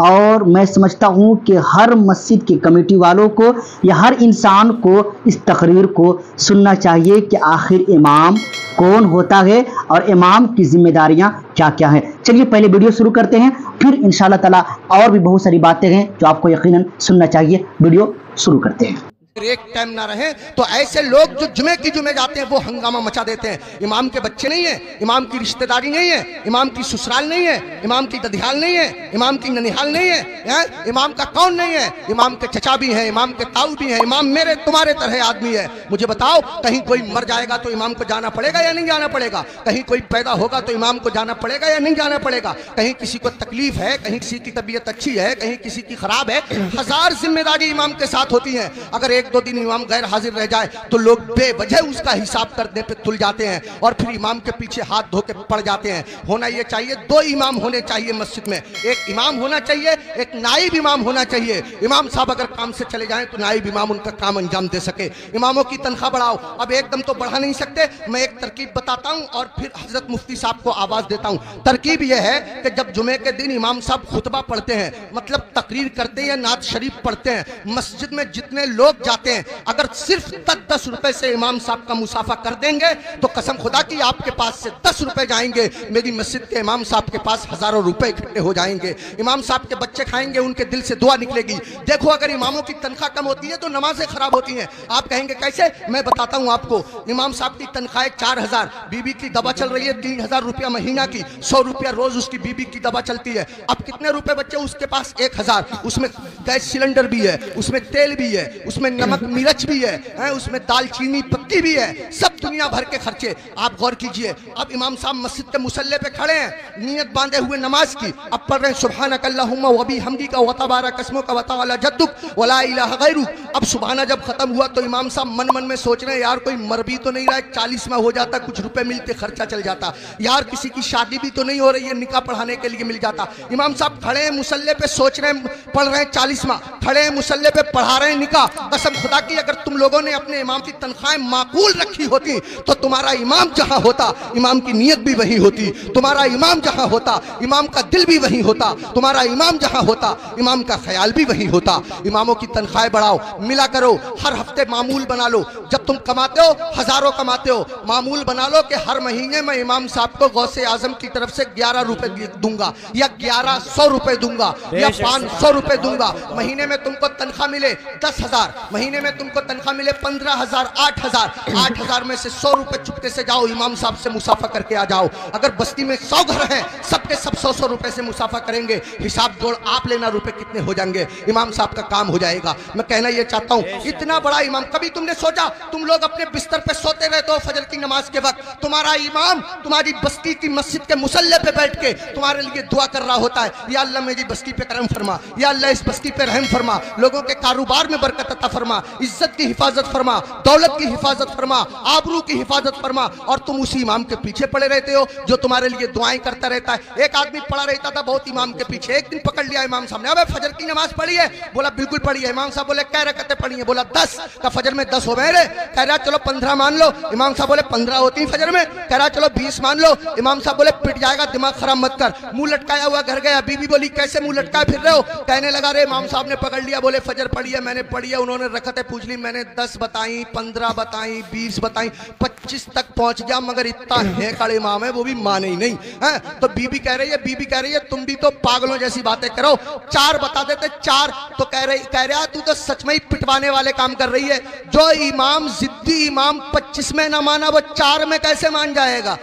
और मैं समझता हूँ कि हर मस्जिद के कमेटी वालों को या हर इंसान को इस तकरीर को सुनना चाहिए कि आखिर इमाम कौन होता है और इमाम की जिम्मेदारियां क्या क्या हैं। चलिए पहले वीडियो शुरू करते हैं, फिर इंशाअल्लाह ताला और भी बहुत सारी बातें हैं जो आपको यकीनन सुनना चाहिए। वीडियो शुरू करते हैं। एक टाइम ना रहे तो ऐसे लोग जो जुमे की जुमे जाते हैं वो हंगामा मचा देते हैं। इमाम के बच्चे नहीं है, इमाम की रिश्तेदारी नहीं है, इमाम की ससुराल नहीं है, इमाम की ददियाल नहीं है, इमाम की ननिहाल नहीं है, इमाम का कौन नहीं है, इमाम के चचा भी हैं, इमाम के ताऊ भी हैं, इमाम मेरे तुम्हारे तरह आदमी है। मुझे बताओ, कहीं कोई मर जाएगा तो इमाम को जाना पड़ेगा या नहीं जाना पड़ेगा? कहीं कोई पैदा होगा तो इमाम को जाना पड़ेगा या नहीं जाना पड़ेगा? कहीं किसी को तकलीफ है, कहीं किसी की तबीयत अच्छी है, कहीं किसी की खराब है, हजार जिम्मेदारी इमाम के साथ होती है। अगर एक दो दिन इमाम गैर हाजिर रह जाए तो लोग बेवजह उसका हिसाब करने पे तुल जाते हैं और फिर इमाम के पीछे हाथ धो के पड़ जाते हैं। होना ये चाहिए, दो इमाम होने चाहिए मस्जिद में, एक इमाम होना चाहिए, एक नाइब इमाम होना चाहिए। इमाम साहब अगर काम से चले जाएं तो नाइब इमाम उनका काम अंजाम दे सके। इमामों की तनख्वाह बढ़ाओ। अब एकदम तो बढ़ा नहीं सकते, मैं एक तरकीब बताता हूं और फिर हजरत मुफ्ती साहब को आवाज देता हूं। तरकीब यह है कि जब जुमे के दिन इमाम साहब खुतबा पढ़ते हैं, मतलब तकरीर करते हैं या नात शरीफ पढ़ते हैं, मस्जिद में जितने लोग जाते हैं अगर सिर्फ 10 रुपए से इमाम साहब का मुसाफा कर देंगे तो कसम खुदा की आपके पास से 10 रुपए जाएंगे, मेरी मस्जिद के इमाम साहब के पास हजारों रुपए इकट्ठे हो जाएंगे। इमाम साहब के बच्चे खाएंगे, उनके दिल से दुआ निकलेगी। देखो, अगर इमामों की तनख्वाह कम होती है तो नमाजें खराब होती हैं। आप कहेंगे कैसे? मैं बताता हूं आपको। इमाम साहब की तनख्वाह 4000, बीबी की दवा चल रही है 3000 रुपया महीना की, 100 रुपया रोज उसकी बीबी की दवा चलती है। अब कितने रुपए बच्चे उसके पास? 1000। उसमें गैस सिलेंडर भी है, उसमें तेल भी है, उसमें नमक मिर्च भी है, उसमें दालचीनी पत्ती भी है, सब दुनिया भर के खर्चे। आप गौर कीजिए, अब इमाम साहब मस्जिद के मुसल्ले पे खड़े हैं, नियत बांधे हुए नमाज की, अब पढ़ रहे हैं सुब्हानक अल्लाहुम्मा व बिहम्दिका व तबारक अस्मुका व तआला जद्दुक व ला इलाहा गैरुक। अब सुबहाना जब खत्म हुआ तो इमाम साहब मन मन में सोच रहे हैं, यार कोई मर भी तो नहीं रहा है, 40 में हो जाता, कुछ रुपए मिलते, खर्चा चल जाता, यार किसी की शादी भी तो नहीं हो रही है, निकाह पढ़ाने के लिए मिल जाता। इमाम साहब खड़े हैं मुसल्ले पे, सोच रहे हैं, पढ़ रहे हैं 40वां, खड़े हैं मुसल्ले पे, पढ़ा रहे हैं निकाह। कसम खुदा की अगर तुम लोगों ने अपने इमाम की तनख्वाहें माकूल रखी होती तो तुम्हारा इमाम जहां होता इमाम की नीयत भी वही होती, तुम्हारा इमाम जहां होता इमाम का दिल भी वही होता, तुम्हारा इमाम जहां होता इमाम का ख्याल भी वही होता। इमामों की तनख्वाहें बढ़ाओ, मिला करो, हर हफ्ते मामूल बना लो। जब तुम कमाते हो, हजारों कमाते हो, मामूल बना लो कि हर महीने में इमाम साहब को गौसे आजम की तरफ से 11 रुपए दूंगा या 1100 रुपए दूंगा या 500 रुपए दूंगा। महीने में तुमको तनख्वाह मिले 10,000, महीने में तुमको तनख्वाह मिले 15,000, 8,000, 8,000 में से 100 रुपए चुपके से जाओ इमाम साहब से मुसाफा करके आ जाओ। अगर बस्ती में 100 घर हैं, सबके सब 100-100 रुपए से मुसाफा करेंगे, हिसाब जोड़ आप लेना रुपए कितने हो जाएंगे, इमाम साहब का काम हो जाएगा। मैं कहना ये चाहता हूँ, इतना बड़ा इमाम, कभी तुमने सोचा, तुम लोग अपने बिस्तर पे सोते रहते हो फजर की नमाज के वक्त, तुम्हारा इमाम तुम्हारी बस्ती की मस्जिद के मुसल्ले पे बैठ के तुम्हारे लिए दुआ कर रहा होता है, या अल्लाह मेरी बस्ती पे करम फरमा, या अल्लाह इस बस्ती पे रहम फरमा, लोगों के कारोबार में बरकत अता फरमा, इज्जत की हिफाजत फरमा, दौलत की हिफाजत फरमा, आबरू की हिफाजत फरमा। और तुम उसी इमाम के पीछे पड़े रहते हो जो तुम्हारे लिए दुआएं करता रहता है। एक आदमी पड़ा रहता था बहुत इमाम के पीछे, एक दिन पकड़ लिया इमाम साहब ने, अबे फजर की नमाज पढ़ी है? बोला बिल्कुल पढ़ी है। इमाम साहब बोले कै रकअतें पढ़ी है? बोला 10। का फजर में 10 हो गए रे? कह रहा चलो 15 मान लो। इमाम साहब बोले 15 होती फजर में? कह रहा चलो 20 मान लो। इमाम साहब बोले पिट जाएगा, दिमाग खराब मत कर, मुंह लटकाया हुआ घर गया। बीबी बोली कैसे मुंह लटकाए फिर रहे हो? कहने लगा रे इमाम साहब ने पकड़ लिया, बोले फजर पढ़ी है? मैंने पढ़ी है। उन्होंने रकअतें पूछ ली, मैंने 10 बताई, 15 बताई, 20 बताई, 25 तक पहुंच गया, मगर इतना हेकड़ इमाम है वो भी माने ही नहीं है। तो बीबी कह रही है तुम भी तो पागलों जैसी बातें करो, 4 बता देते 4। तो कह रहा तू तो सच में ही पिटवाने वाले काम कर रही है। जो इमाम जिद्दी इमाम 25 में ना माना वो 4 में कैसे मान जाएगा?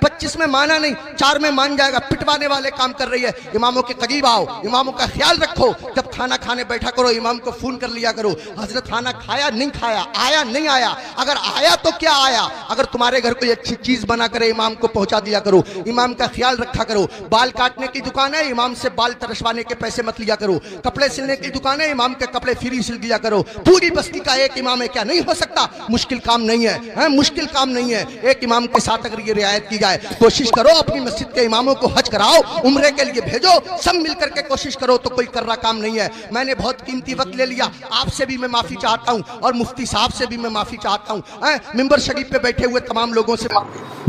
25 में माना नहीं, 4 में मान जाएगा, पिटवाने वाले काम कर रही है। इमामों के करीब आओ, इमामों का ख्याल रखो, जब खाना खाने बैठा करो इमाम को फोन कर लिया करो, हजरत खाना खाया नहीं खाया, आया नहीं आया, अगर आया तो क्या आया, अगर तुम्हारे घर कोई अच्छी चीज बना करे इमाम को पहुंचा दिया करो, इमाम का ख्याल रखा करो। बाल काटने की दुकान है, इमाम से बाल तरसवाने के पैसे मत लिया करो। कपड़े सिलने की दुकान है, इमाम के कपड़े फ्री सिल दिया करो। पूरी बस्ती का एक इमाम है, क्या नहीं हो सकता? मुश्किल काम नहीं है, मुश्किल काम नहीं है। एक इमाम के साथ अगर ये रियायत की जाए, कोशिश करो अपनी मस्जिद के इमामों को हज कराओ, उम्रे के लिए भेजो, सब मिलकर के कोशिश करो, तो कोई कर्रा काम नहीं है। मैंने बहुत कीमती वक्त ले लिया, आपसे भी मैं माफी चाहता हूं और मुफ्ती साहब से भी मैं माफी चाहता हूं। मिंबर शरीफ पे बैठे हुए तमाम लोगों से।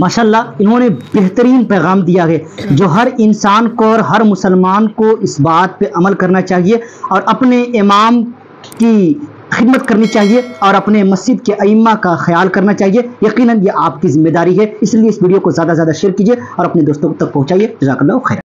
माशाल्लाह इन्होंने बेहतरीन पैगाम दिया है जो हर इंसान को और हर मुसलमान को इस बात पे अमल करना चाहिए और अपने इमाम की खिदमत करनी चाहिए और अपने मस्जिद के अइम्मा का ख्याल करना चाहिए। यकीनन ये आपकी जिम्मेदारी है, इसलिए इस वीडियो को ज़्यादा से ज़्यादा शेयर कीजिए और अपने दोस्तों तक पहुँचाइए। जज़ाकल्लाहु खैर।